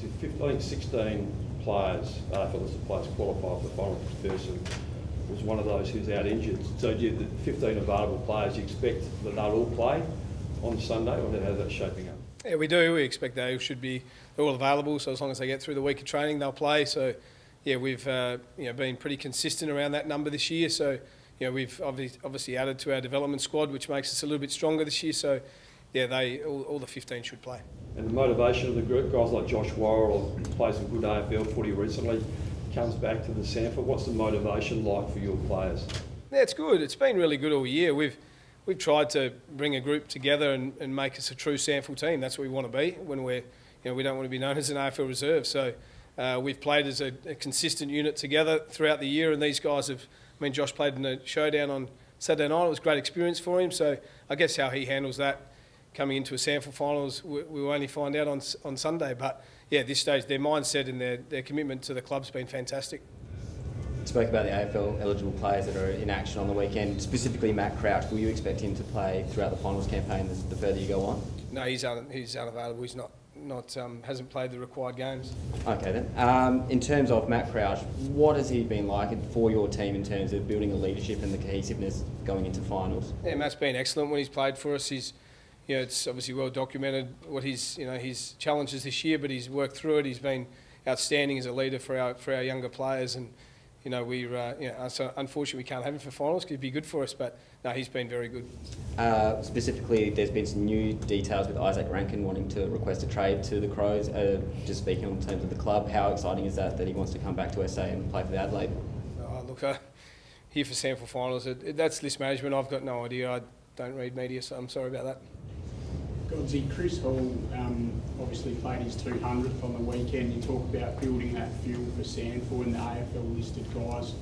I think 16 players, AFL listed players, qualified for the final. Person was one of those who's out injured. So the 15 available players, you expect that they'll all play on Sunday, or how's that shaping up? Yeah, we do. We expect they should be all available. So as long as they get through the week of training, they'll play. So yeah, we've been pretty consistent around that number this year. So we've obviously added to our development squad, which makes us a little bit stronger this year. So yeah, all the 15 should play. And the motivation of the group, guys like Josh Worrell, who plays some good AFL footy recently, comes back to the SANFL. What's the motivation like for your players? Yeah, it's good. It's been really good all year. We've tried to bring a group together and make us a true SANFL team. That's what we want to be when we don't want to be known as an AFL reserve. So we've played as a consistent unit together throughout the year, and these guys have. I mean, Josh played in a showdown on Saturday night. It was a great experience for him. So I guess how he handles that coming into a SANFL Finals, we will only find out on Sunday. But yeah, at this stage, their mindset and their commitment to the club's been fantastic. You spoke about the AFL eligible players that are in action on the weekend, specifically Matt Crouch. Will you expect him to play throughout the finals campaign the further you go on? No, he's unavailable. He's hasn't played the required games. Okay then. In terms of Matt Crouch, what has he been like for your team in terms of building the leadership and the cohesiveness going into finals? Yeah, Matt's been excellent when he's played for us. It's obviously well documented what his challenges this year, but he's worked through it. He's been outstanding as a leader for our younger players, and so unfortunately we can't have him for finals because he'd be good for us, but no, he's been very good. Specifically, there's been some new details with Isaac Rankin wanting to request a trade to the Crows. Just speaking in terms of the club, how exciting is that he wants to come back to SA and play for the Adelaide? Look, here for SANFL Finals, that's list management. I've got no idea. I don't read media, so I'm sorry about that. Godsy, Chris Hall obviously played his 200th on the weekend. You talk about building that field for SANFL and the AFL listed guys,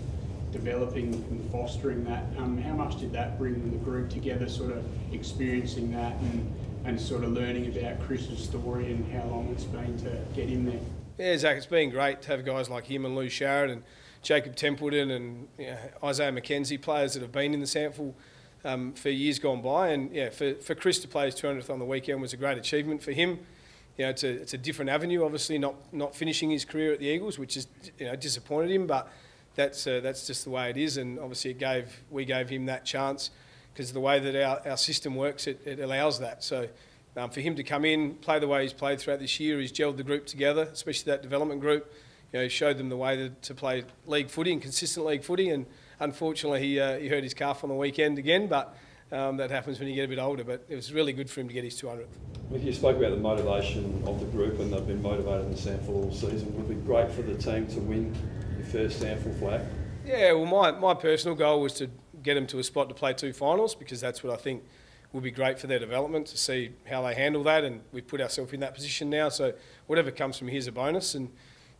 developing and fostering that. How much did that bring the group together, sort of experiencing that and sort of learning about Chris's story and how long it's been to get in there? Yeah, Zach, it's been great to have guys like him and Lou Sharrett and Jacob Templeton and Isaiah McKenzie, players that have been in the SANFL for years gone by, and yeah, for Chris to play his 200th on the weekend was a great achievement for him. It's a different avenue, obviously not finishing his career at the Eagles, which is disappointed him, but that's just the way it is, and obviously we gave him that chance because the way that our system works, it allows that. So for him to come in, play the way he's played throughout this year, he's gelled the group together, especially that development group. He showed them the way to play league footy and consistent league footy, and unfortunately he hurt his calf on the weekend again, but that happens when you get a bit older. But it was really good for him to get his 200th. You spoke about the motivation of the group, and they've been motivated in the SANFL all season. Would it be great for the team to win your first SANFL flag? Yeah, well my personal goal was to get them to a spot to play 2 finals, because that's what I think would be great for their development, to see how they handle that, and we've put ourselves in that position now, so whatever comes from here is a bonus. And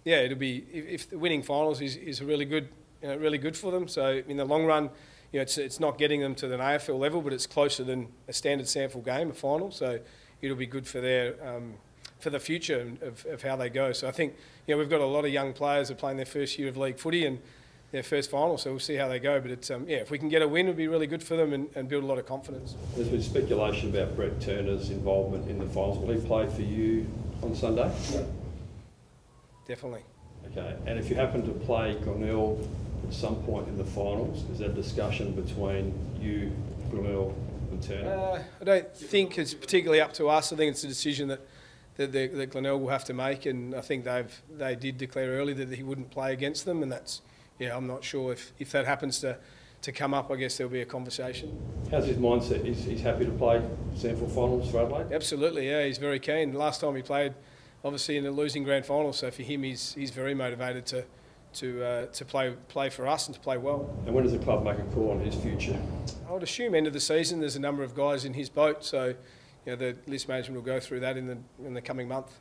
yeah, it'll be, if the winning finals is really good, really good for them. So in the long run, it's not getting them to an AFL level, but it's closer than a standard SANFL game, a final. So it'll be good for their for the future of how they go. So I think we've got a lot of young players that are playing their first year of league footy and their first final. So we'll see how they go. But it's if we can get a win, it'll be really good for them and build a lot of confidence. There's been speculation about Brett Turner's involvement in the finals. Will he play for you on Sunday? Yeah. Definitely. Okay, and if you happen to play Glenelg at some point in the finals, is that discussion between you, Glenelg and Turner? I don't think it's particularly up to us. I think it's a decision that Glenelg will have to make, and I think they did declare early that he wouldn't play against them, and that's, I'm not sure if that happens to come up. I guess there'll be a conversation. How's his mindset? He's happy to play SANFL Finals for Adelaide? Absolutely, yeah, he's very keen. Last time he played, obviously in a losing grand final, so for him he's very motivated to play for us and to play well. And when does the club make a call on his future? I would assume end of the season. There's a number of guys in his boat, so the list management will go through that in the coming month.